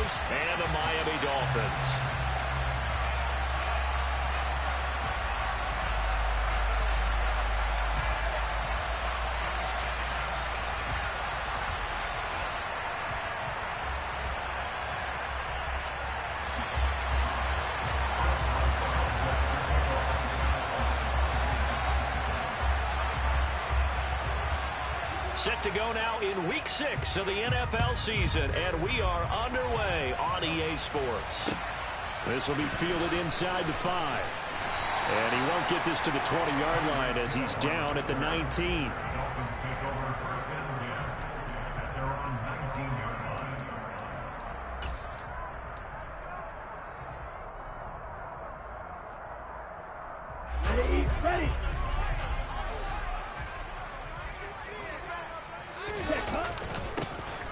goes. And the Miami Dolphins. Set to go now in Week 6 of the NFL season, and we are underway on EA Sports. This will be fielded inside the 5. And he won't get this to the 20-yard line as he's down at the 19. Ready.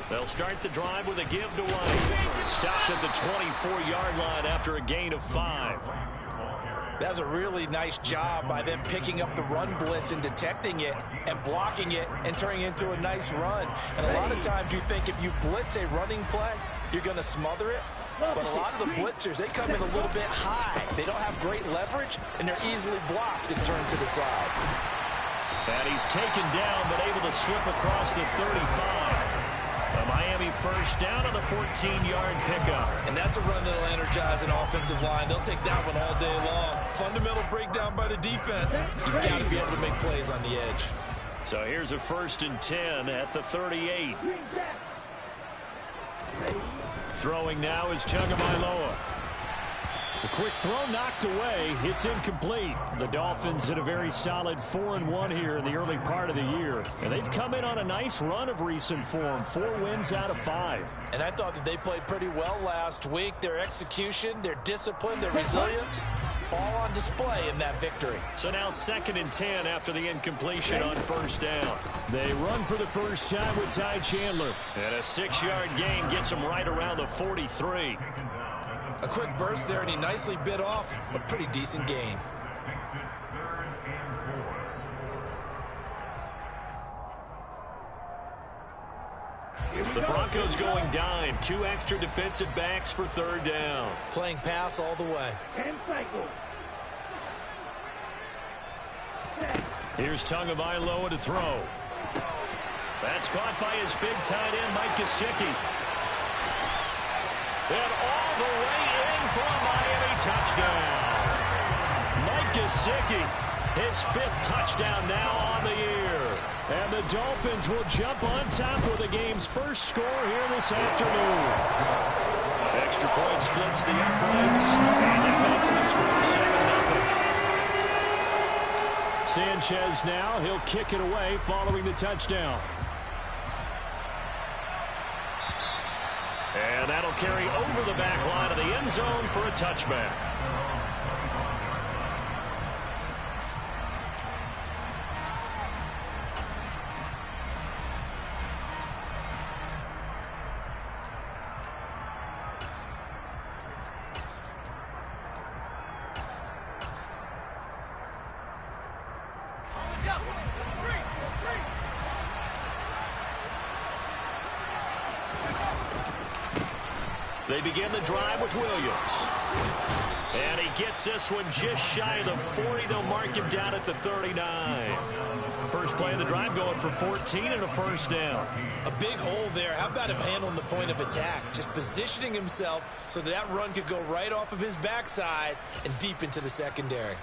They'll start the drive with a give to White. Stopped at the 24-yard line after a gain of 5. That's a really nice job by them picking up the run blitz and detecting it and blocking it and turning it into a nice run. And a lot of times you think if you blitz a running play, you're going to smother it. But a lot of the blitzers, they come in a little bit high. They don't have great leverage, and they're easily blocked and turned to the side. And he's taken down, but able to slip across the 35. A Miami first down on the 14-yard pickup. And that's a run that'll energize an offensive line. They'll take that one all day long. Fundamental breakdown by the defense. You've got to be able to make plays on the edge. So here's a 1st and 10 at the 38. Throwing now is Tagovailoa. The quick throw knocked away. It's incomplete. The Dolphins had a very solid 4-1 here in the early part of the year. And they've come in on a nice run of recent form. 4 wins out of 5. And I thought that they played pretty well last week. Their execution, their discipline, their resilience, all on display in that victory. So now 2nd and 10 after the incompletion on 1st down. They run for the first time with Ty Chandler. And a 6-yard gain gets them right around the 43. A quick burst there, and he nicely bit off a pretty decent gain. The Broncos going dime. 2 extra defensive backs for 3rd down. Playing pass all the way. Here's Tagovailoa to throw. That's caught by his big tight end, Mike Gesicki. And all the way in for a Miami touchdown. Mike Gesicki, his 5th touchdown now on the year. And the Dolphins will jump on top with the game's first score here this afternoon. Extra point splits the uprights, and that makes the score 7-0. Sanchez now, he'll kick it away following the touchdown. And that'll carry over the back line of the end zone for a touchback. They begin the drive with Williams. And he gets this one just shy of the 40. They'll mark him down at the 39. First play of the drive going for 14 and a 1st down. A big hole there. How about him handling the point of attack? Just positioning himself so that run could go right off of his backside and deep into the secondary.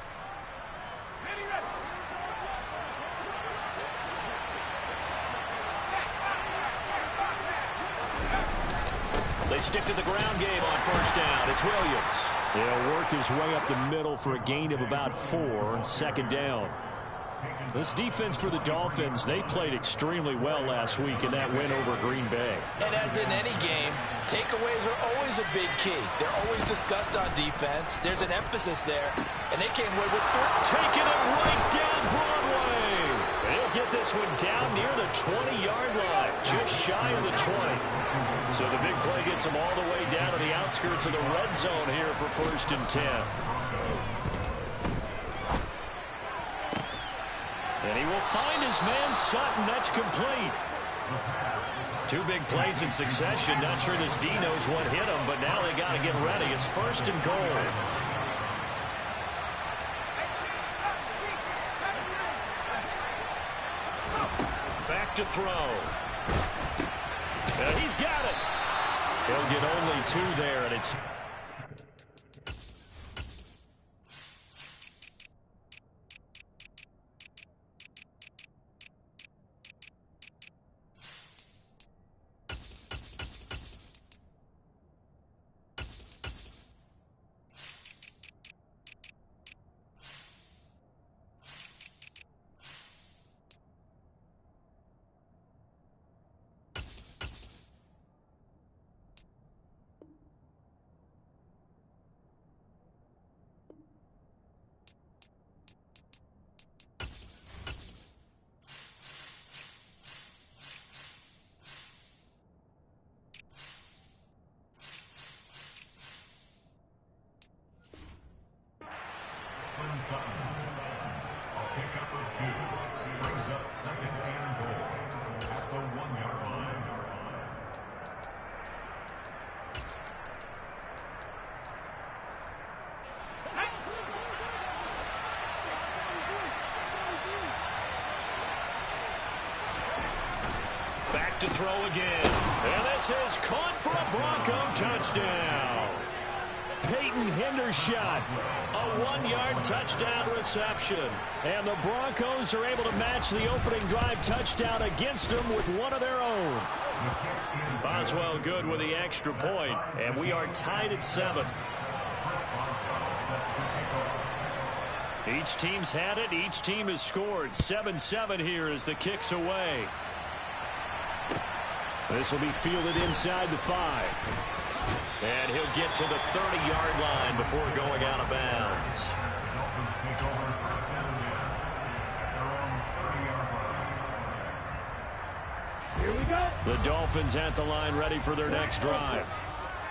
They stick to the ground game on 1st down. It's Williams. He'll work his way up the middle for a gain of about 4. 2nd down. This defense for the Dolphins, they played extremely well last week in that win over Green Bay. And as in any game, takeaways are always a big key. They're always discussed on defense. There's an emphasis there. And they came away with taking it right down Broadway. And he'll get this one down near the 20-yard line, just shy of the 20. So the big play gets him all the way down to the outskirts of the red zone here for 1st and 10. And he will find his man Sutton. That's complete. Two big plays in succession. Not sure this D knows what hit him, but now they got to get ready. It's 1st and goal. Back to throw. He's got it. He'll get only 2 there, and it's... Back to throw again. And this is caught for a Bronco touchdown. Peyton Hendershot, a 1-yard touchdown reception. And the Broncos are able to match the opening drive touchdown against them with one of their own. Boswell good with the extra point, and we are tied at 7. Each team's had it. Each team has scored. 7-7 here as the kick's away. This will be fielded inside the 5. And he'll get to the 30-yard line before going out of bounds. Here we go. The Dolphins at the line ready for their next drive.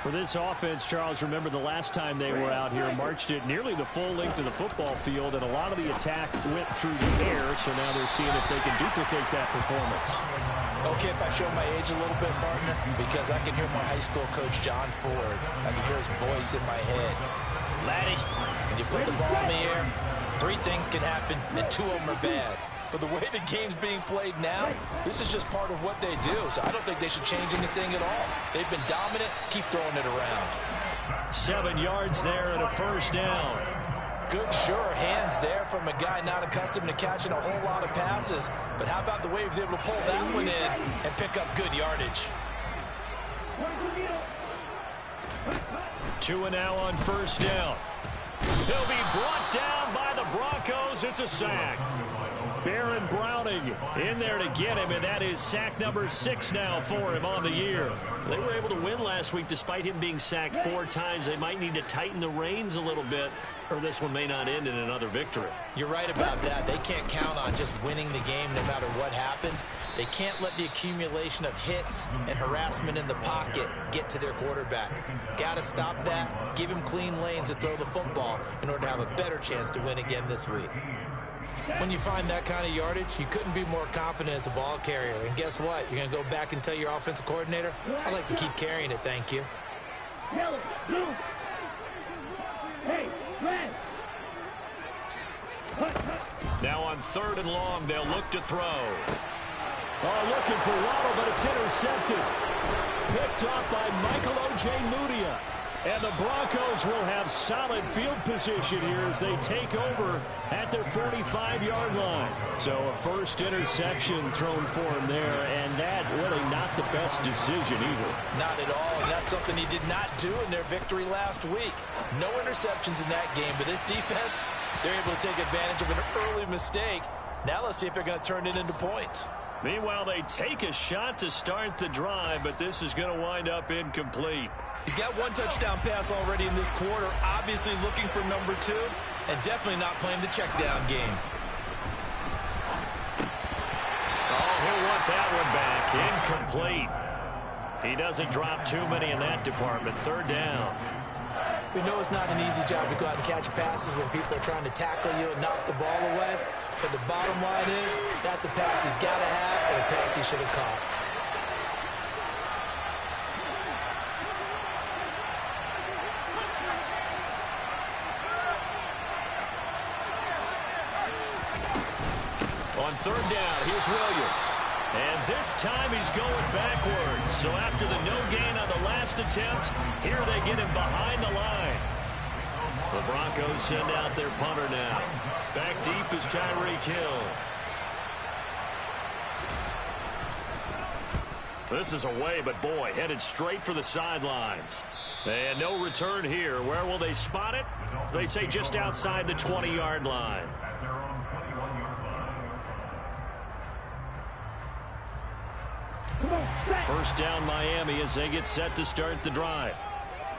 For this offense, Charles, remember the last time they were out here, marched it nearly the full length of the football field, and a lot of the attack went through the air, so now they're seeing if they can duplicate that performance. Okay, if I show my age a little bit, partner, because I can hear my high school coach, John Ford. I can hear his voice in my head. Laddie, when you put the ball in the air, 3 things can happen, and 2 of them are bad. But the way the game's being played now, this is just part of what they do. So I don't think they should change anything at all. They've been dominant. Keep throwing it around. 7 yards there and a 1st down. Good, sure hands there from a guy not accustomed to catching a whole lot of passes. But how about the way he was able to pull that one in and pick up good yardage? 2 and now on 1st down. He'll be brought down by the Broncos. It's a sack. Baron Browning in there to get him, and that is sack number 6 now for him on the year. They were able to win last week despite him being sacked 4 times. They might need to tighten the reins a little bit, or this one may not end in another victory. You're right about that. They can't count on just winning the game no matter what happens. They can't let the accumulation of hits and harassment in the pocket get to their quarterback. Got to stop that, give him clean lanes to throw the football in order to have a better chance to win again this week. When you find that kind of yardage, you couldn't be more confident as a ball carrier. And guess what? You're going to go back and tell your offensive coordinator, I'd like to keep carrying it, thank you. Yellow, blue. Hey, red. Now on 3rd and long, they'll look to throw. Oh, looking for Waddle, but it's intercepted. Picked off by Michael Ojemudia. And the Broncos will have solid field position here as they take over at their 45-yard line. So a 1st interception thrown for him there, and that really not the best decision either. Not at all, and that's something he did not do in their victory last week. No interceptions in that game, but this defense, they're able to take advantage of an early mistake. Now let's see if they're going to turn it into points. Meanwhile, they take a shot to start the drive, but this is going to wind up incomplete. He's got 1 touchdown pass already in this quarter, obviously looking for number 2, and definitely not playing the check down game. Oh, he'll want that one back. Incomplete. He doesn't drop too many in that department. 3rd down. We know it's not an easy job to go out and catch passes when people are trying to tackle you and knock the ball away. But the bottom line is, that's a pass he's got to have and a pass he should have caught. On third down, here's Williams. And this time he's going backwards. So after the no gain on the last attempt, here they get him behind the line. The Broncos send out their punter now. Back deep is Tyreek Hill. This is away, but boy, headed straight for the sidelines. And no return here. Where will they spot it? They say just outside the 20-yard line. First down Miami as they get set to start the drive.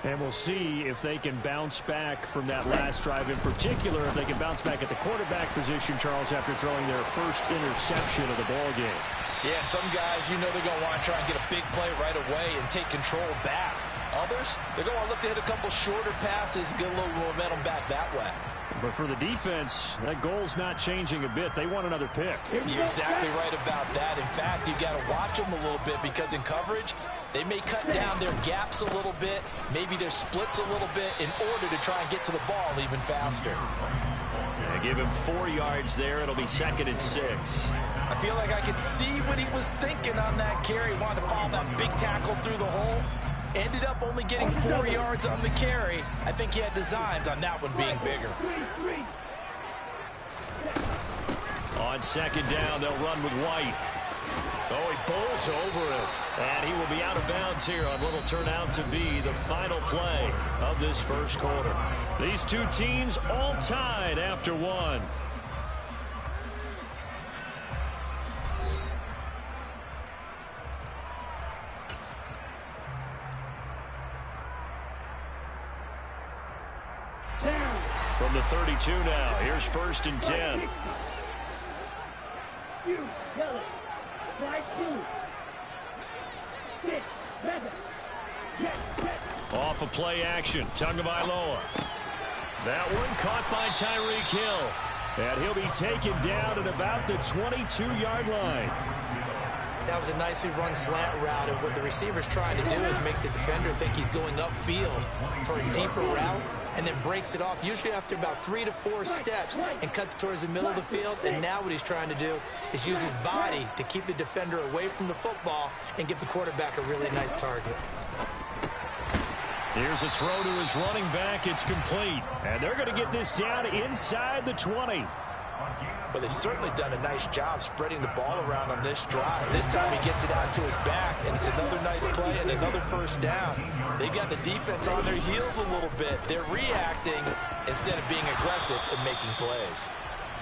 And we'll see if they can bounce back from that last drive. In particular, if they can bounce back at the quarterback position, Charles, after throwing their first interception of the ball game. Yeah, and some guys, you know they're going to want to try and get a big play right away and take control back. Others, they're going to look to hit a couple shorter passes, get a little momentum back that way. But for the defense, that goal's not changing a bit. They want another pick. You're exactly right about that. In fact, you got to watch them a little bit because in coverage, they may cut down their gaps a little bit, maybe their splits a little bit in order to try and get to the ball even faster. Yeah, give him 4 yards there. It'll be 2nd and 6. I feel like I could see what he was thinking on that carry. Wanted to follow that big tackle through the hole. Ended up only getting 4 yards on the carry. I think he had designs on that one being bigger. On 2nd down, they'll run with White. Oh, he bowls over it. And he will be out of bounds here on what will turn out to be the final play of this first quarter. These two teams all tied after one. From the 32 now, here's 1st and 10. Off a play action, Tagovailoa. That one caught by Tyreek Hill. And he'll be taken down at about the 22-yard line. That was a nicely run slant route, and what the receiver's trying to do is make the defender think he's going upfield for a deeper route, and then breaks it off, usually after about 3 to 4 steps, and cuts towards the middle of the field. And now what he's trying to do is use his body to keep the defender away from the football and give the quarterback a really nice target. Here's a throw to his running back. It's complete. And they're going to get this down inside the 20. Well, they've certainly done a nice job spreading the ball around on this drive. This time he gets it out to his back, and it's another nice play and another first down. They've got the defense on their heels a little bit. They're reacting instead of being aggressive and making plays.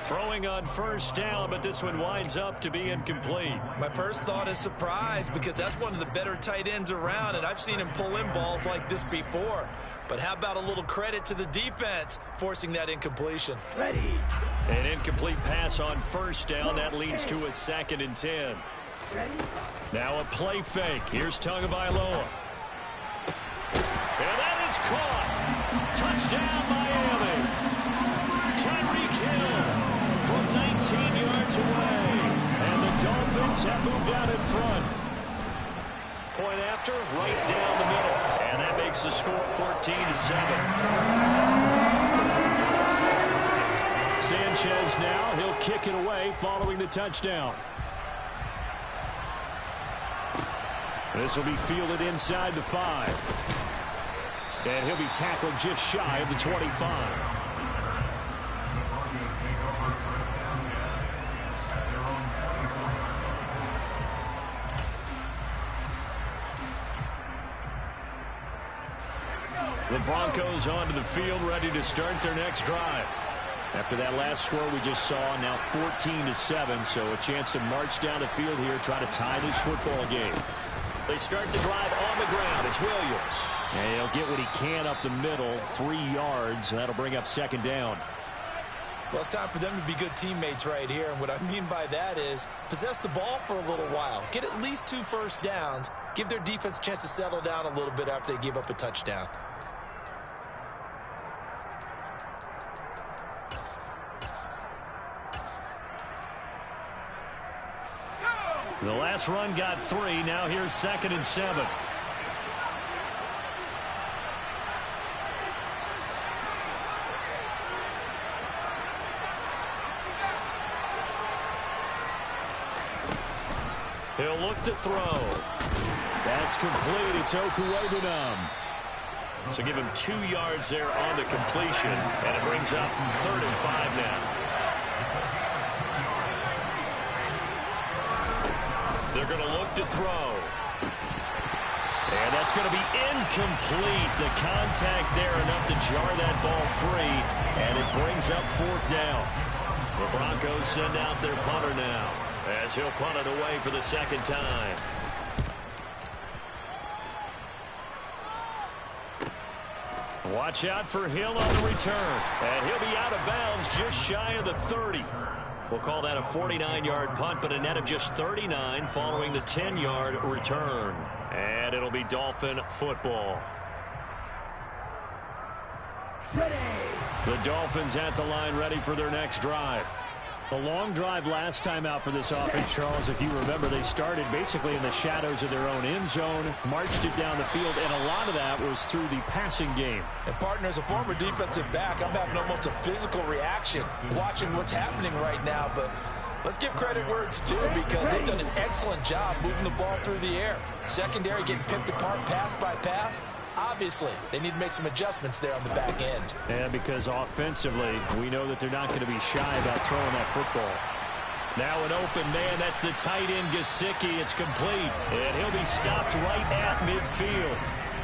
Throwing on first down, but this one winds up to be incomplete. My first thought is surprise, because that's one of the better tight ends around, and I've seen him pull in balls like this before. But how about a little credit to the defense forcing that incompletion? Ready. An incomplete pass on first down. That leads to a 2nd and 10. Ready. Now a play fake. Here's Tagovailoa. And that is caught. Touchdown, Miami. Tyreek Hill from 19 yards away. And the Dolphins have moved out in front. Point after, right down the middle. And that makes the score 14-7. Sanchez now, he'll kick it away following the touchdown. This will be fielded inside the 5. And he'll be tackled just shy of the 25. The Broncos onto the field, ready to start their next drive. After that last score we just saw, now 14-7, so a chance to march down the field here, try to tie this football game. They start the drive on the ground. It's Williams. And he'll get what he can up the middle, 3 yards, and that'll bring up 2nd down. Well, it's time for them to be good teammates right here, and what I mean by that is possess the ball for a little while, get at least 2 first downs, give their defense a chance to settle down a little bit after they give up a touchdown. The last run got 3. Now here's 2nd and 7. He'll look to throw. That's complete. It's Okuwebunam. So give him 2 yards there on the completion, and it brings up 3rd and 5 now. They're going to look to throw. And that's going to be incomplete. The contact there enough to jar that ball free, and it brings up 4th down. The Broncos send out their punter now, as he'll punt it away for the 2nd time. Watch out for Hill on the return. And he'll be out of bounds just shy of the 30. We'll call that a 49-yard punt, but a net of just 39 following the 10-yard return. And it'll be Dolphin football. The Dolphins at the line ready for their next drive. A long drive last time out for this offense, Charles. If you remember, they started basically in the shadows of their own end zone, marched it down the field, and a lot of that was through the passing game. And, partner, as a former defensive back, I'm having almost a physical reaction watching what's happening right now. But let's give credit where it's due, because they've done an excellent job moving the ball through the air. Secondary getting picked apart pass by pass. Obviously, they need to make some adjustments there on the back end. And because offensively, we know that they're not going to be shy about throwing that football. Now an open man. That's the tight end, Gesicki. It's complete. And he'll be stopped right at midfield.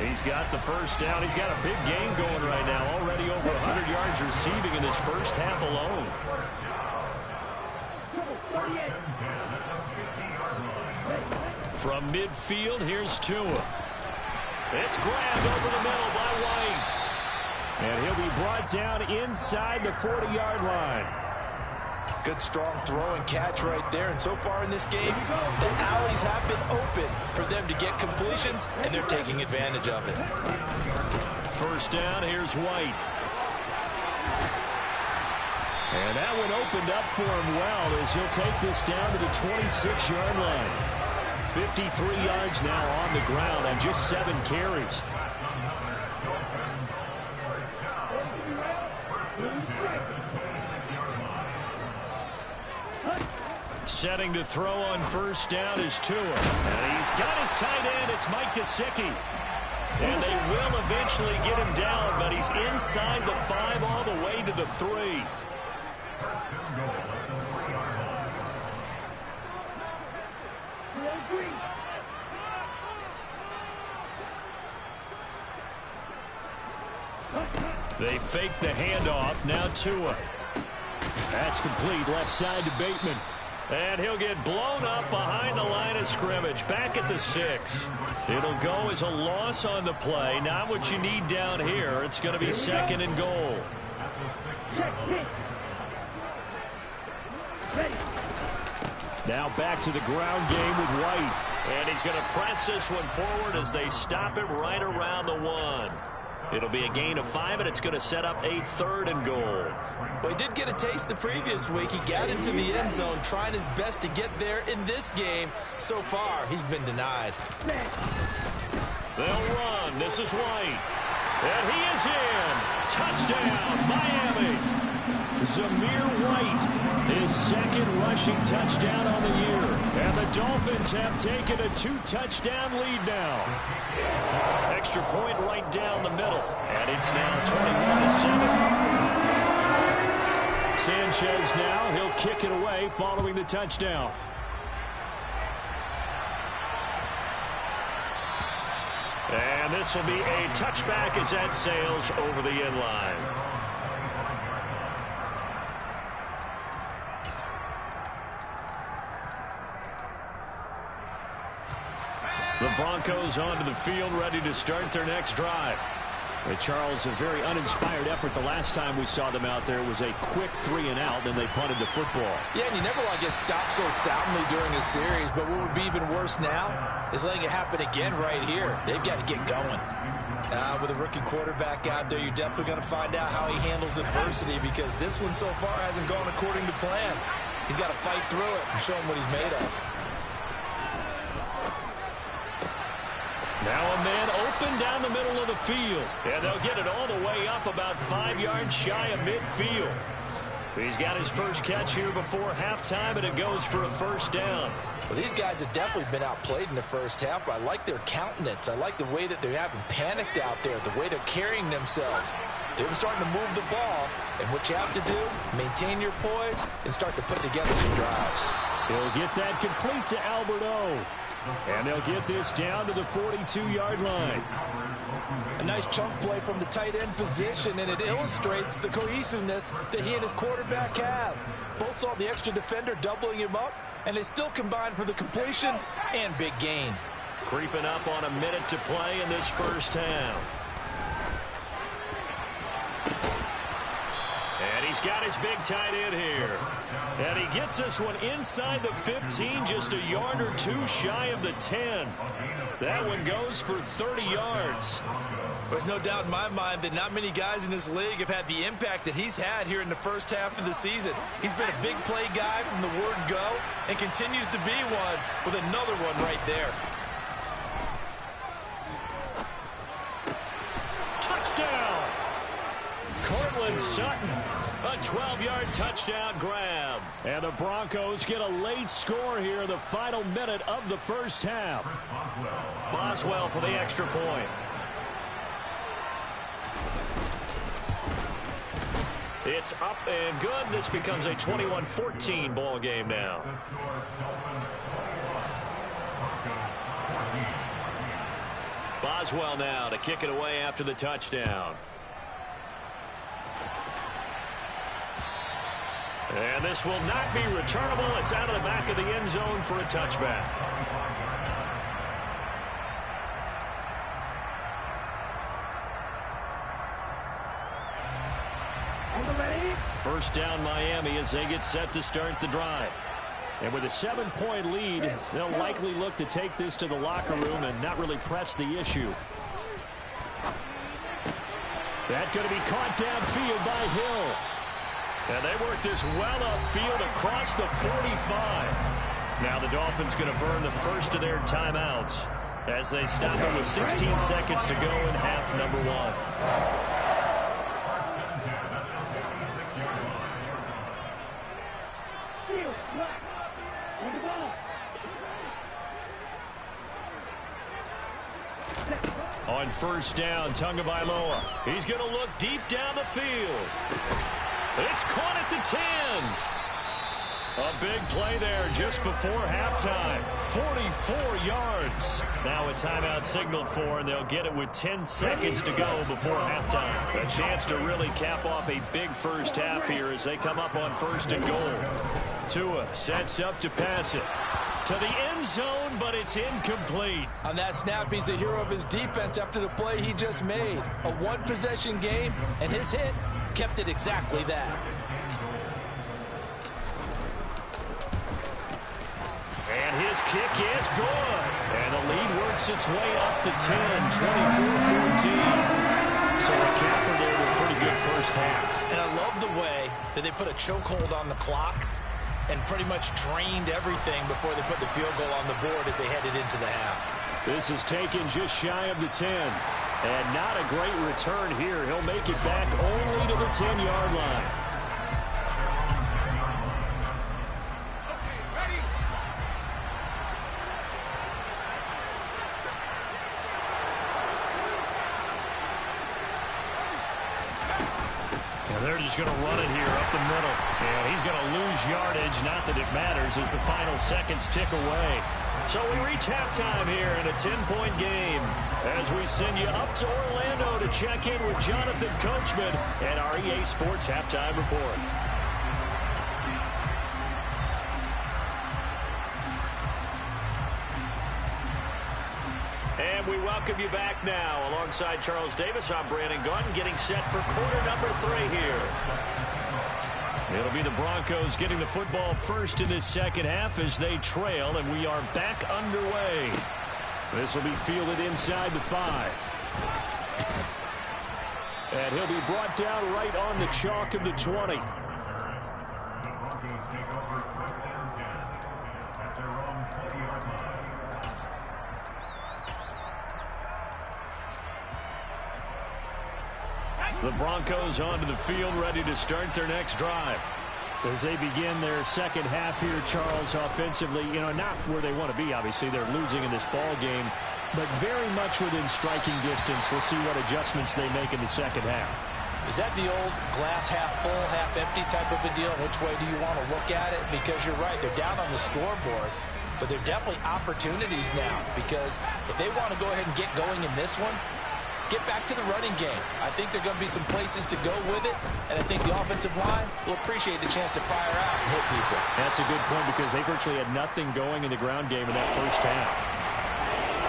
He's got the first down. He's got a big game going right now. Already over 100 yards receiving in this first half alone. From midfield, here's Tua. It's grabbed over the middle by White. And he'll be brought down inside the 40-yard line. Good, strong throw and catch right there. And so far in this game, the alleys have been open for them to get completions, and they're taking advantage of it. First down, here's White. And that one opened up for him well as he'll take this down to the 26-yard line. 53 yards now on the ground and just 7 carries. Setting to throw on first down is Tua. And he's got his tight end. It's Mike Gesicki. And they will eventually get him down, but he's inside the 5 all the way to the 3. They fake the handoff. Now Tua. That's complete. Left side to Bateman. And he'll get blown up behind the line of scrimmage. Back at the 6. It'll go as a loss on the play. Not what you need down here. It's going to be 2nd and goal. Now back to the ground game with White. And he's going to press this one forward as they stop him right around the 1. It'll be a gain of 5, and it's going to set up a 3rd and goal. Well, he did get a taste the previous week. He got into the end zone, trying his best to get there in this game. So far, he's been denied. They'll run. This is White. And he is in. Touchdown, Miami. Zamir White, his 2nd rushing touchdown on the year. And the Dolphins have taken a 2-touchdown lead now. Extra point right down the middle. And it's now 21-7. Sanchez now, he'll kick it away following the touchdown. And this will be a touchback as that sails over the end line. The Broncos onto the field, ready to start their next drive. Charles, a very uninspired effort the last time we saw them out there. It was a quick 3-and-out, then they punted the football. Yeah, and you never want to get stopped so soundly during a series, but what would be even worse now is letting it happen again right here. They've got to get going. With a rookie quarterback out there, you're definitely going to find out how he handles adversity, because this one so far hasn't gone according to plan. He's got to fight through it and show him what he's made of. Now a man open down the middle of the field. And they'll get it all the way up about 5 yards shy of midfield. He's got his first catch here before halftime, and it goes for a first down. Well, these guys have definitely been outplayed in the first half. I like their countenance. I like the way that they haven't panicked out there, the way they're carrying themselves. They're starting to move the ball, and what you have to do, maintain your poise and start to put together some drives. He'll get that complete to Alberto. And they'll get this down to the 42-yard line. A nice chunk play from the tight end position, and it illustrates the cohesiveness that he and his quarterback have. Both saw the extra defender doubling him up, and they still combined for the completion and big gain. Creeping up on a minute to play in this first half. And he's got his big tight end here. And he gets this one inside the 15, just a yard or two shy of the 10. That one goes for 30 yards. There's no doubt in my mind that not many guys in this league have had the impact that he's had here in the first half of the season. He's been a big play guy from the word go and continues to be one with another one right there. Touchdown! Cortland Sutton, a 12-yard touchdown grab. And the Broncos get a late score here in the final minute of the first half. Boswell for the extra point. It's up and good. This becomes a 21-14 ball game now. Boswell now to kick it away after the touchdown. And this will not be returnable. It's out of the back of the end zone for a touchback. First down Miami as they get set to start the drive. And with a 7-point lead, they'll likely look to take this to the locker room and not really press the issue. That's going to be caught downfield by Hill. And they work this well upfield across the 45. Now the Dolphins going to burn the first of their timeouts as they stop it with 16 seconds to go in half number one. On first down, Tagovailoa. He's going to look deep down the field. It's caught at the 10. A big play there just before halftime. 44 yards. Now a timeout signaled for, and they'll get it with 10 seconds to go before halftime. A chance to really cap off a big first half here as they come up on first and goal. Tua sets up to pass it to the end zone, but it's incomplete. On that snap, he's the hero of his defense after the play he just made. A one-possession game, and his hit kept it exactly that. And his kick is good. And the lead works its way up to 10, 24-14. So a capper there to a pretty good first half. And I love the way that they put a chokehold on the clock and pretty much drained everything before they put the field goal on the board as they headed into the half. This is taken just shy of the 10. And not a great return here. He'll make it back only to the 10-yard line. They're just going to run it here up the middle. And he's going to lose yardage. Not that it matters as the final seconds tick away. So we reach halftime here in a 10-point game as we send you up to Orlando to check in with Jonathan Coachman and our EA Sports Halftime Report. And we welcome you back now. Alongside Charles Davis, I'm Brandon Gunn, getting set for quarter number 3 here. It'll be the Broncos getting the football first in this second half as they trail, and we are back underway. This will be fielded inside the 5. And he'll be brought down right on the chalk of the 20. The Broncos onto the field, ready to start their next drive. As they begin their second half here, Charles, offensively, not where they want to be. Obviously, they're losing in this ball game, but very much within striking distance. We'll see what adjustments they make in the second half. Is that the old glass half full, half empty type of a deal? Which way do you want to look at it? Because you're right, they're down on the scoreboard, but they're definitely opportunities now, because if they want to go ahead and get going in this one, get back to the running game. I think there are going to be some places to go with it, and I think the offensive line will appreciate the chance to fire out and hit people. That's a good point, because they virtually had nothing going in the ground game in that first half.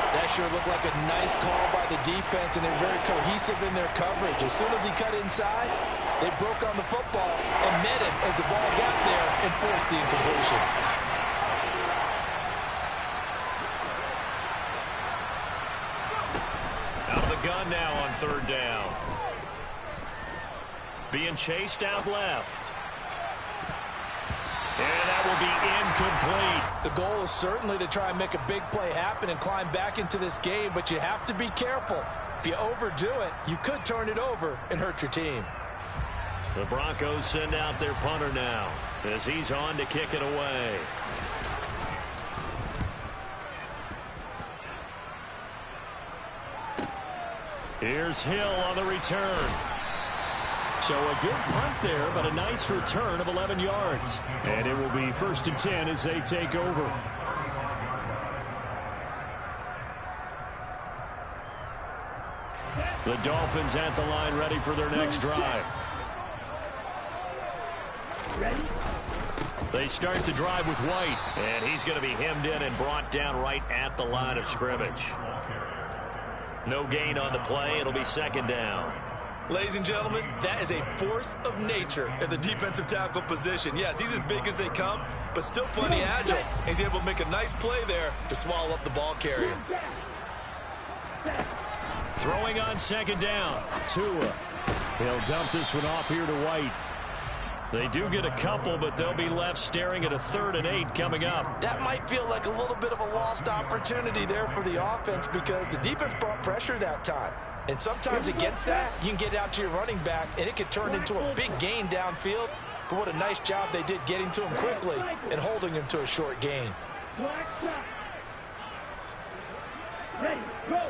That sure looked like a nice call by the defense, and they're very cohesive in their coverage. As soon as he cut inside, they broke on the football and met him as the ball got there and forced the incompletion. Out of the gun now on third down. Being chased out left. And that will be incomplete. The goal is certainly to try and make a big play happen and climb back into this game, but you have to be careful. If you overdo it, you could turn it over and hurt your team. The Broncos send out their punter now as he's on to kick it away. Here's Hill on the return. So a good punt there, but a nice return of 11 yards. And it will be 1st and 10 as they take over. The Dolphins at the line, ready for their next drive. Ready? They start the drive with White, and he's going to be hemmed in and brought down right at the line of scrimmage. No gain on the play. It'll be 2nd down. Ladies and gentlemen, that is a force of nature at the defensive tackle position. Yes, he's as big as they come, but still plenty agile. He's able to make a nice play there to swallow up the ball carrier. Throwing on 2nd down. Tua. He'll dump this one off here to White. They do get a couple, but they'll be left staring at a 3rd and 8 coming up. That might feel like a little bit of a lost opportunity there for the offense, because the defense brought pressure that time. And sometimes against that, you can get out to your running back, and it could turn into a big gain downfield. But what a nice job they did getting to him quickly and holding him to a short gain. Ready, go!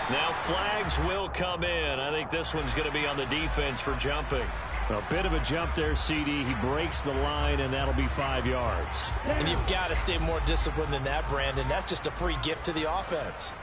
Now flags will come in. I think this one's going to be on the defense for jumping. A bit of a jump there, CD. He breaks the line, and that'll be 5 yards. And you've got to stay more disciplined than that, Brandon. That's just a free gift to the offense.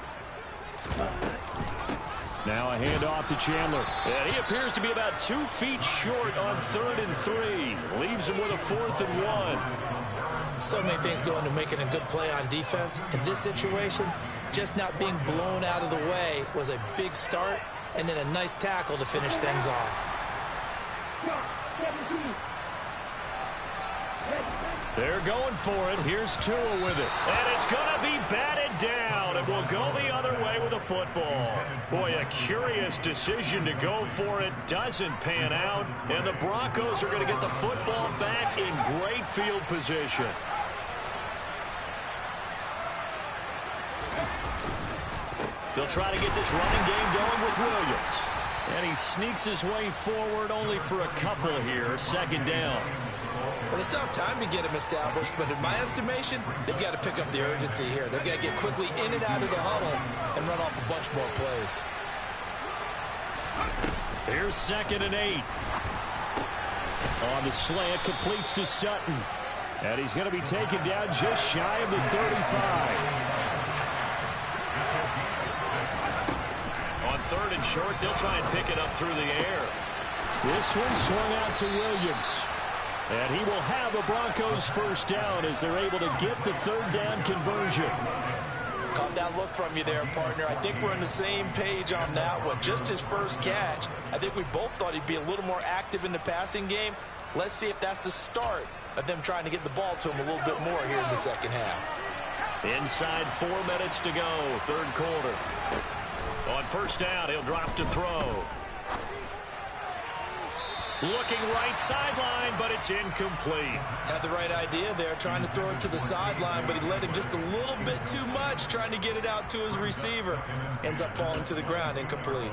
Now a handoff to Chandler. And he appears to be about 2 feet short on 3rd and 3. Leaves him with a 4th and 1. So many things go into making a good play on defense. In this situation, just not being blown out of the way was a big start, and then a nice tackle to finish things off. They're going for it. Here's Tua with it. And it's going to be batted down. It will go the other way with a football. Boy, a curious decision to go for it. Doesn't pan out. And the Broncos are going to get the football back in great field position. They'll try to get this running game going with Williams. And he sneaks his way forward only for a couple here. 2nd down. Well, they still have time to get him established, but in my estimation, they've got to pick up the urgency here. They've got to get quickly in and out of the huddle and run off a bunch more plays. Here's 2nd and 8. On the slant, completes to Sutton. And he's going to be taken down just shy of the 35. On 3rd and short, they'll try and pick it up through the air. This one swung out to Williams. And he will have a Broncos 1st down as they're able to get the 3rd down conversion. Caught that look from you there, partner. I think we're on the same page on that one. Just his first catch. I think we both thought he'd be a little more active in the passing game. Let's see if that's the start of them trying to get the ball to him a little bit more here in the second half. Inside 4 minutes to go, 3rd quarter. On 1st down, he'll drop to throw. Looking right sideline, but it's incomplete. Had the right idea there, trying to throw it to the sideline, but he led him just a little bit too much, trying to get it out to his receiver. Ends up falling to the ground, incomplete.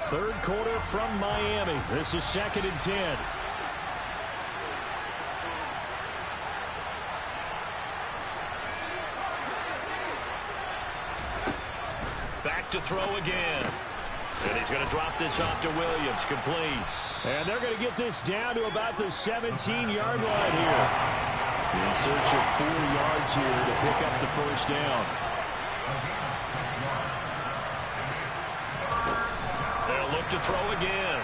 Third quarter from Miami. This is 2nd and 10. Back to throw again. And he's going to drop this off to Williams. Complete. And they're going to get this down to about the 17-yard line here. In search of 4 yards here to pick up the first down. They'll look to throw again.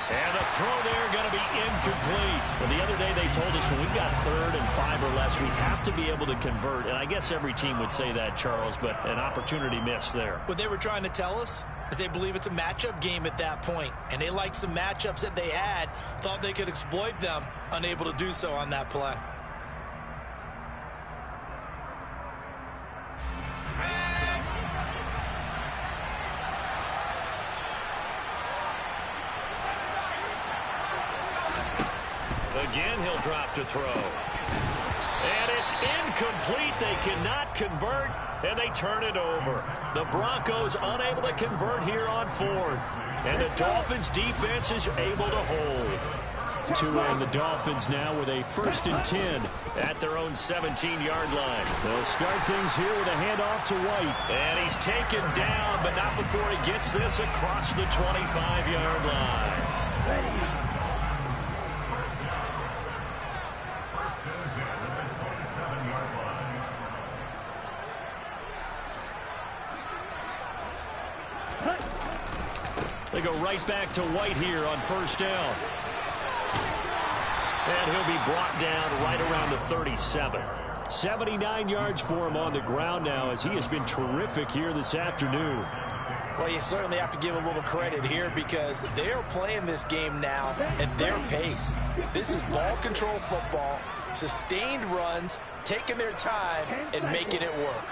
And the throw there going to be incomplete. But the other day they told us when we've got 3rd and 5 or less, we have to be able to convert. And I guess every team would say that, Charles, but an opportunity missed there. What they were trying to tell us is they believe it's a matchup game at that point. And they liked some matchups that they had, thought they could exploit them, unable to do so on that play. Again, he'll drop to throw. And it's incomplete. They cannot convert, and they turn it over. The Broncos unable to convert here on 4th. And the Dolphins defense is able to hold. Tua and the Dolphins now with a 1st and 10 at their own 17-yard line. They'll start things here with a handoff to White. And he's taken down, but not before he gets this across the 25-yard line. They go right back to White here on 1st down. And he'll be brought down right around the 37. 79 yards for him on the ground now as he has been terrific here this afternoon. Well, you certainly have to give a little credit here because they're playing this game now at their pace. This is ball control football, sustained runs, taking their time and making it work.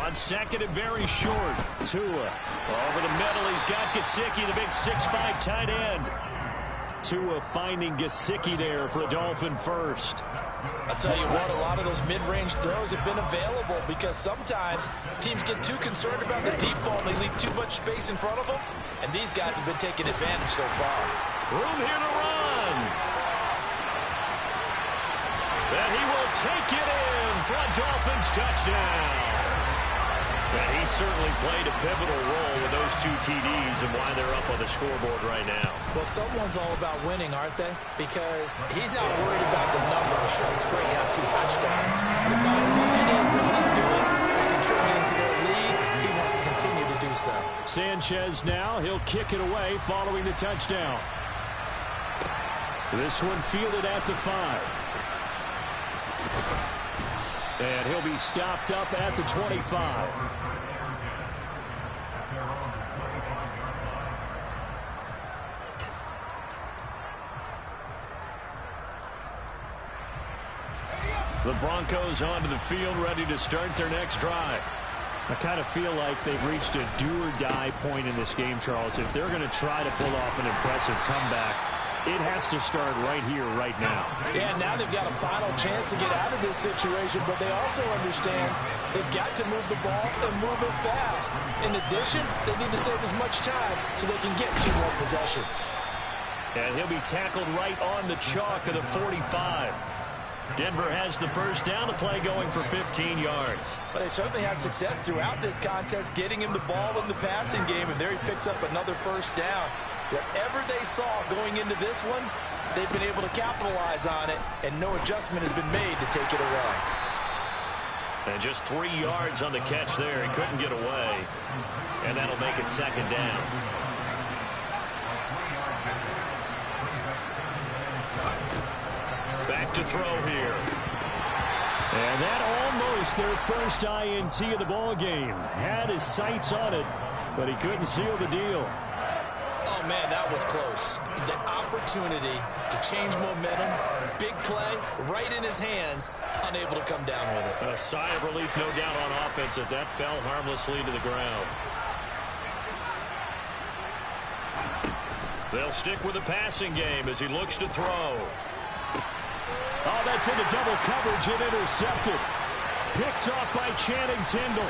On 2nd and very short. Tua over the middle. He's got Gesicki, the big 6'5" tight end. Tua finding Gesicki there for a Dolphin first. I'll tell you what, a lot of those mid-range throws have been available because sometimes teams get too concerned about the deep ball and they leave too much space in front of them. And these guys have been taking advantage so far. Room here to run. And he will take it in for a Dolphins touchdown. And he certainly played a pivotal role with those 2 TDs and why they're up on the scoreboard right now. Well, someone's all about winning, aren't they? Because he's not worried about the numbers. Sure, it's great to have 2 touchdowns. The bottom line is what he's doing is contributing to their lead. He wants to continue to do so. Sanchez now, he'll kick it away following the touchdown. This one fielded at the 5. And he'll be stopped up at the 25. The Broncos onto the field, ready to start their next drive. I kind of feel like they've reached a do-or-die point in this game, Charles. If they're going to try to pull off an impressive comeback, it has to start right here, right now. Yeah, now they've got a final chance to get out of this situation, but they also understand they've got to move the ball and move it fast. In addition, they need to save as much time so they can get 2 more possessions. And he'll be tackled right on the chalk of the 45. Denver has the first down, the play going for 15 yards. But they certainly had success throughout this contest, getting him the ball in the passing game, and there he picks up another first down. Whatever they saw going into this one, they've been able to capitalize on it, and no adjustment has been made to take it away. And just 3 yards on the catch there. He couldn't get away, and that'll make it 2nd down. Back to throw here. And that almost their first INT of the ball game. Had his sights on it, but he couldn't seal the deal. Oh, man, that was close. The opportunity to change momentum, big play, right in his hands, unable to come down with it. A sigh of relief, no doubt, on offense that that fell harmlessly to the ground. They'll stick with the passing game as he looks to throw. Oh, that's into double coverage and intercepted. Picked off by Channing Tindall.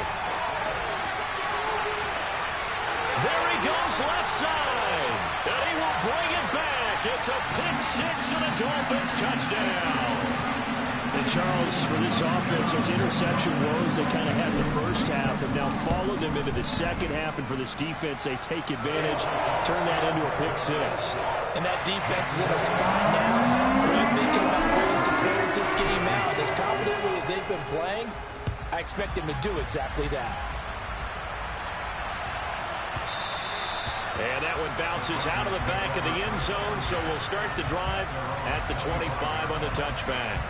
goes left side. And he will bring it back. It's a pick six and a Dolphins touchdown. And Charles, for this offense, those interception woes they kind of had in the first half have now followed them into the second half. And for this defense, they take advantage, turn that into a pick six. And that defense is in a spot now where they're thinking about ways to close this game out. As confidently as they've been playing, I expect them to do exactly that. And that one bounces out of the back of the end zone, so we'll start the drive at the 25 on the touchback.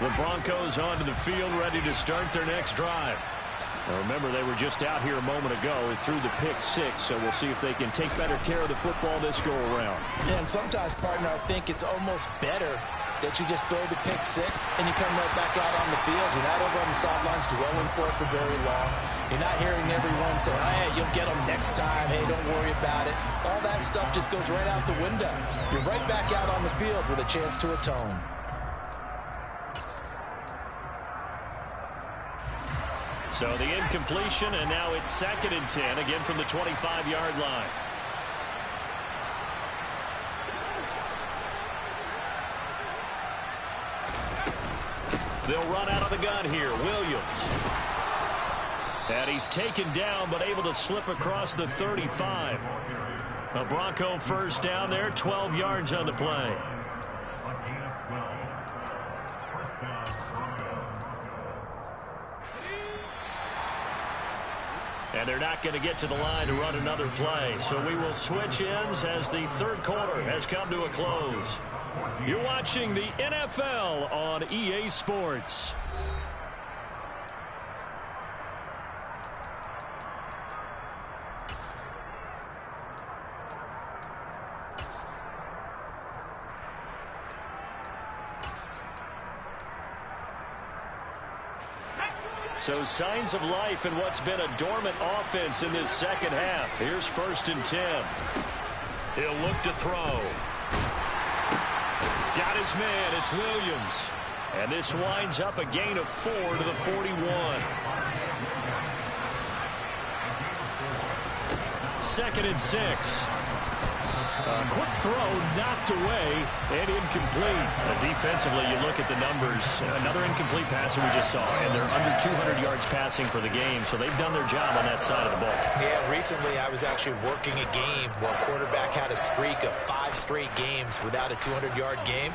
The Broncos onto the field, ready to start their next drive. Now remember, they were just out here a moment ago and threw the pick six, so we'll see if they can take better care of the football this go-around. Yeah, and sometimes, partner, I think it's almost better that you just throw the pick six and you come right back out on the field. You're not over on the sidelines dwelling for it for very long. You're not hearing everyone say, hey, you'll get them next time. Hey, don't worry about it. All that stuff just goes right out the window. You're right back out on the field with a chance to atone. So the incompletion, and now it's 2nd and 10, again from the 25-yard line. They'll run out of the gun here. Williams. And he's taken down, but able to slip across the 35. A Bronco first down there, 12 yards on the play. And they're not going to get to the line to run another play. So we will switch ends as the third quarter has come to a close. You're watching the NFL on EA Sports. So signs of life in what's been a dormant offense in this second half. Here's 1st and 10. He'll look to throw. Got his man. It's Williams. And this winds up a gain of 4 to the 41. 2nd and 6. A quick throw knocked away and incomplete. Defensively, you look at the numbers. Another incomplete pass that we just saw, and they're under 200 yards passing for the game, so they've done their job on that side of the ball. Yeah, recently I was actually working a game where a quarterback had a streak of 5 straight games without a 200-yard game,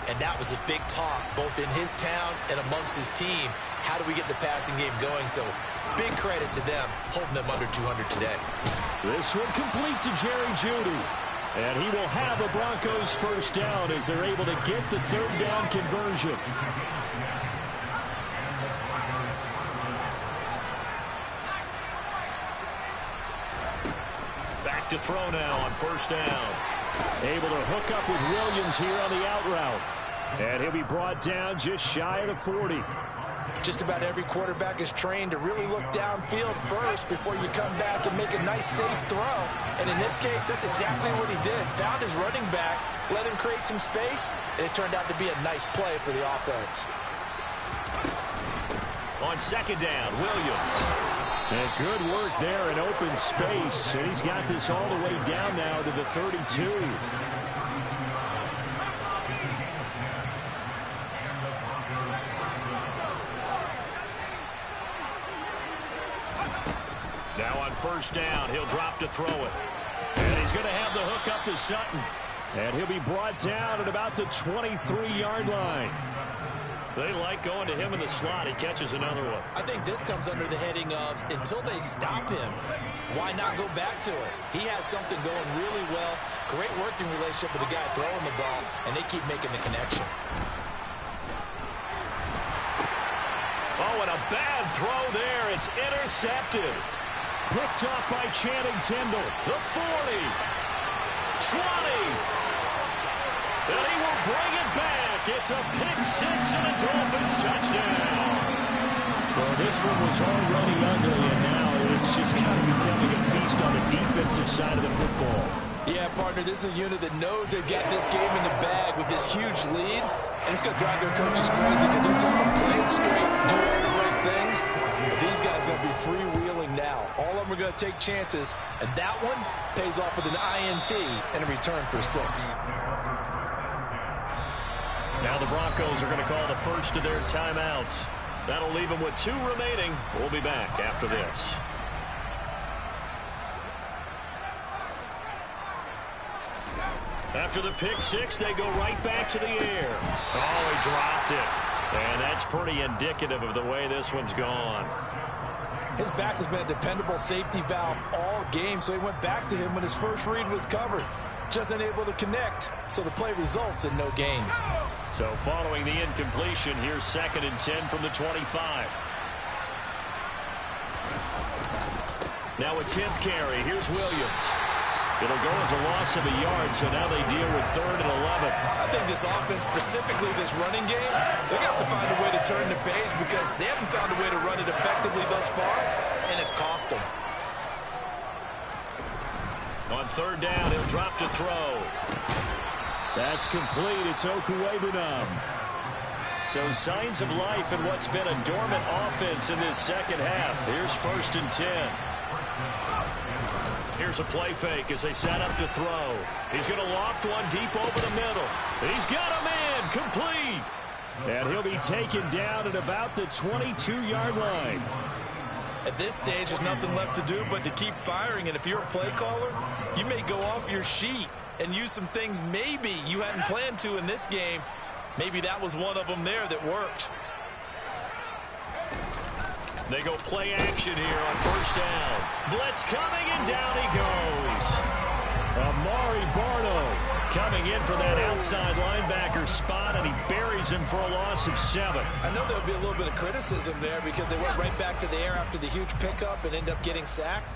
and that was a big talk, both in his town and amongst his team. How do we get the passing game going? So big credit to them, holding them under 200 today. This one complete to Jerry Jeudy. And he will have a Broncos first down as they're able to get the third down conversion. Back to throw now on first down. Able to hook up with Williams here on the out route. And he'll be brought down just shy of the 40. Just about every quarterback is trained to really look downfield first before you come back and make a nice, safe throw. And in this case, that's exactly what he did. Found his running back, let him create some space, and it turned out to be a nice play for the offense. On 2nd down, Williams. And good work there in open space. And he's got this all the way down now to the 32. Now on first down, he'll drop to throw it. And he's going to have the hook up to Sutton. And he'll be brought down at about the 23-yard line. They like going to him in the slot. He catches another one. I think this comes under the heading of, until they stop him, why not go back to it? He has something going really well. Great working relationship with the guy throwing the ball, and they keep making the connection. Oh, and a bad throw there. It's intercepted. Picked up by Channing Tindall. The 40. 20. And he will bring it back. It's a pick six and a Dolphins touchdown. Well, this one was already ugly, and now it's just kind of becoming a feast on the defensive side of the football. Yeah, partner, this is a unit that knows they've got this game in the bag with this huge lead. And it's going to drive their coaches crazy because they're telling them play it straight, do all the right things. But these guys are going to be freewheeling now. All of them are going to take chances, and that one pays off with an INT and a return for 6. Now the Broncos are going to call the first of their timeouts. That'll leave them with 2 remaining. We'll be back after this. After the pick 6, they go right back to the air. Oh, he dropped it. And that's pretty indicative of the way this one's gone. His back has been a dependable safety valve all game, so he went back to him when his first read was covered. Just unable to connect, so the play results in no gain. So following the incompletion, here's 2nd and 10 from the 25. Now a 10th carry. Here's Williams. It'll go as a loss of a yard, so now they deal with 3rd and 11. I think this offense, specifically this running game, they got to find a way to turn the page because they haven't found a way to run it effectively thus far, and it's cost them. On 3rd down, he'll drop to throw. That's complete. It's Okuwebunam. So signs of life in what's been a dormant offense in this second half. Here's 1st and 10. Here's a play fake as they set up to throw. He's going to loft one deep over the middle. He's got a man complete. And he'll be taken down at about the 22-yard line. At this stage, there's nothing left to do but to keep firing. And if you're a play caller, you may go off your sheet and use some things maybe you hadn't planned to in this game. Maybe that was one of them there that worked. They go play action here on 1st down. Blitz coming, and down he goes. Amari Barno coming in for that outside linebacker spot, and he buries him for a loss of 7. I know there'll be a little bit of criticism there because they went right back to the air after the huge pickup and end up getting sacked.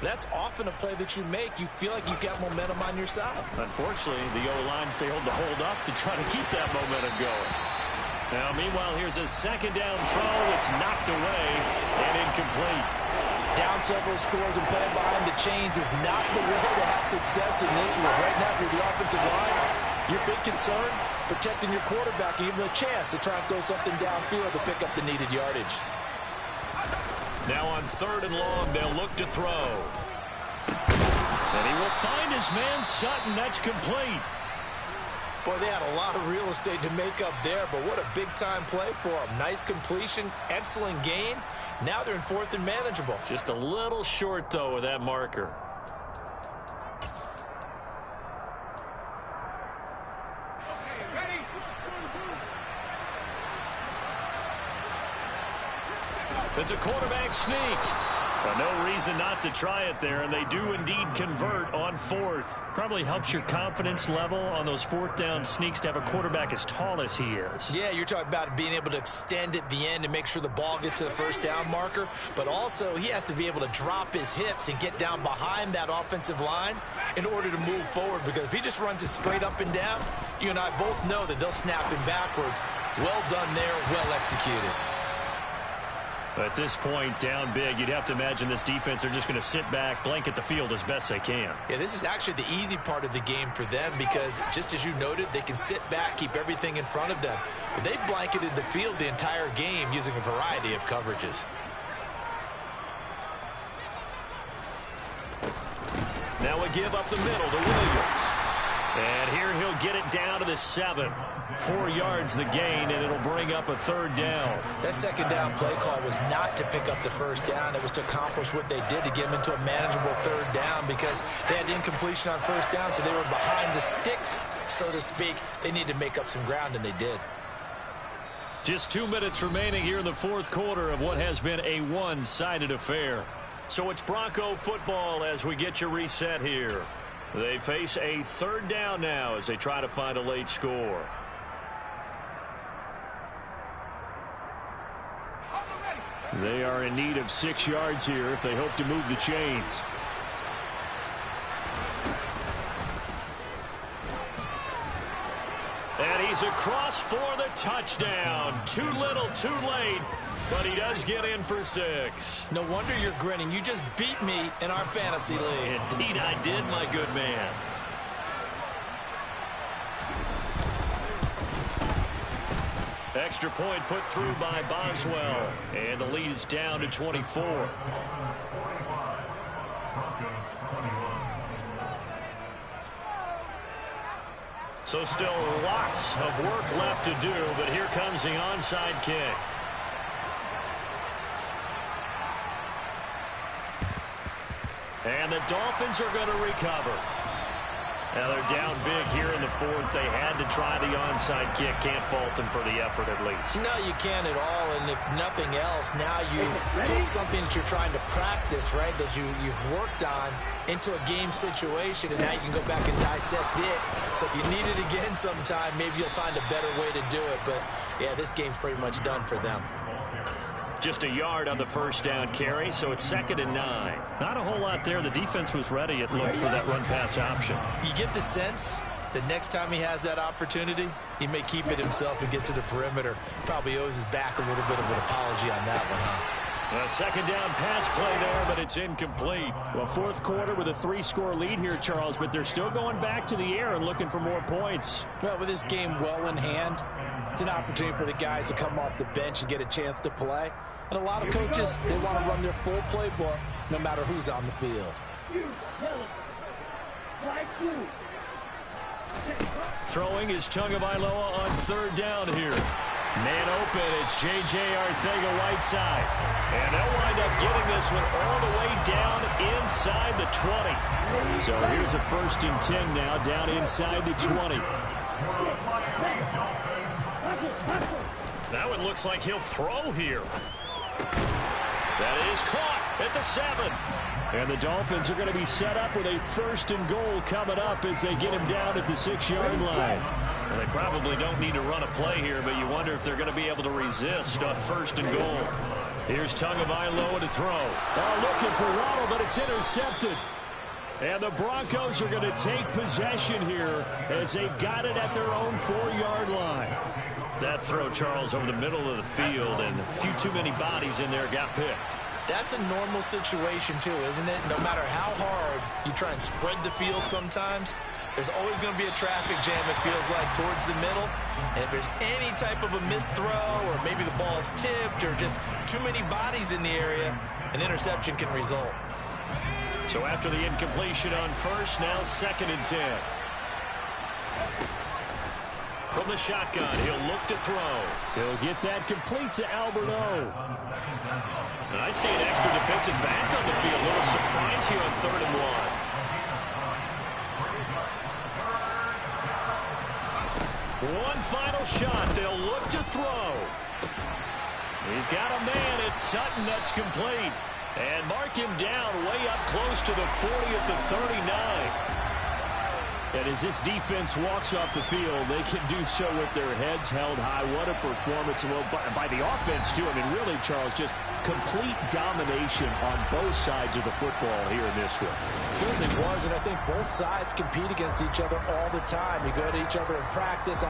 That's often a play that you make. You feel like you've got momentum on your side. Unfortunately, the O-line failed to hold up to try to keep that momentum going. Now, meanwhile, here's a 2nd down throw. It's knocked away and incomplete. Down several scores and playing behind the chains is not the way to have success in this one. Right now, if you're the offensive line, you're big concerned protecting your quarterback and even a chance to try and throw something downfield to pick up the needed yardage. Now on 3rd and long, they'll look to throw. And he will find his man Sutton. That's complete. Boy, they had a lot of real estate to make up there, but what a big-time play for them. Nice completion, excellent gain. Now they're in 4th and manageable. Just a little short, though, with that marker. It's a quarterback sneak. But no reason not to try it there, and they do indeed convert on 4th. Probably helps your confidence level on those 4th down sneaks to have a quarterback as tall as he is. Yeah, you're talking about being able to extend at the end and make sure the ball gets to the 1st down marker, but also he has to be able to drop his hips and get down behind that offensive line in order to move forward, because if he just runs it straight up and down, you and I both know that they'll snap him backwards. Well done there, well executed. At this point, down big, you'd have to imagine this defense are just going to sit back, blanket the field as best they can. Yeah, this is actually the easy part of the game for them because, just as you noted, they can sit back, keep everything in front of them. But they've blanketed the field the entire game using a variety of coverages. Now a give up the middle to Williams. And here he'll get it down to the 7. 4 yards the gain, and it'll bring up a 3rd down. That 2nd down play call was not to pick up the 1st down. It was to accomplish what they did to get them into a manageable 3rd down because they had incompletion on 1st down, so they were behind the sticks, so to speak. They needed to make up some ground, and they did. Just 2 minutes remaining here in the 4th quarter of what has been a one-sided affair. So it's Bronco football as we get your reset here. They face a 3rd down now as they try to find a late score. They are in need of 6 yards here if they hope to move the chains. And he's across for the touchdown. Too little, too late, but he does get in for 6. No wonder you're grinning. You just beat me in our fantasy league. Indeed I did, my good man. Extra point put through by Boswell. And the lead is down to 24. So still lots of work left to do, but here comes the onside kick. And the Dolphins are going to recover. Now they're down big here in the fourth. They had to try the onside kick. Can't fault them for the effort at least. No, you can't at all. And if nothing else, now you've put something that you're trying to practice, right, that you've worked on into a game situation, and now you can go back and dissect it. So if you need it again sometime, maybe you'll find a better way to do it. But, yeah, this game's pretty much done for them. Just a yard on the first down carry, so it's 2nd and 9. Not a whole lot there. The defense was ready, it looked, for that run-pass option. You get the sense that next time he has that opportunity, he may keep it himself and get to the perimeter. Probably owes his back a little bit of an apology on that one, huh? A 2nd down pass play there, but it's incomplete. Well, fourth quarter with a 3-score lead here, Charles, but they're still going back to the air and looking for more points. Well, with this game well in hand, it's an opportunity for the guys to come off the bench and get a chance to play. And a lot of coaches, they want to run their full playbook no matter who's on the field. Throwing is Tagovailoa on 3rd down here. Man open, it's J.J. Arcega-Whiteside. And they'll wind up getting this one all the way down inside the 20. So here's a 1st and 10 now, down inside the 20. That one looks like he'll throw here. That is caught at the 7. And the Dolphins are going to be set up with a 1st and goal coming up as they get him down at the 6-yard line. Well, they probably don't need to run a play here, but you wonder if they're going to be able to resist on 1st and goal. Here's Tagovailoa to throw. Looking for Waddle, but it's intercepted. And the Broncos are going to take possession here as they've got it at their own 4-yard line. That throw, Charles, over the middle of the field, and a few too many bodies in there got picked. That's a normal situation, too, isn't it? No matter how hard you try and spread the field sometimes, there's always going to be a traffic jam, it feels like, towards the middle. And if there's any type of a missed throw, or maybe the ball's tipped, or just too many bodies in the area, an interception can result. So after the incompletion on 1st, now 2nd and 10. From the shotgun, he'll look to throw. He'll get that complete to Albert O. And I see an extra defensive back on the field. A little surprise here on 3rd and 1. One final shot. They'll look to throw. He's got a man. It's Sutton. That's complete. And mark him down way up close to the 40 at the 39. And as this defense walks off the field, they can do so with their heads held high. What a performance. Well, by the offense, too. I mean, really, Charles, just complete domination on both sides of the football here in this one. It certainly was, and I think both sides compete against each other all the time. You go to each other in practice.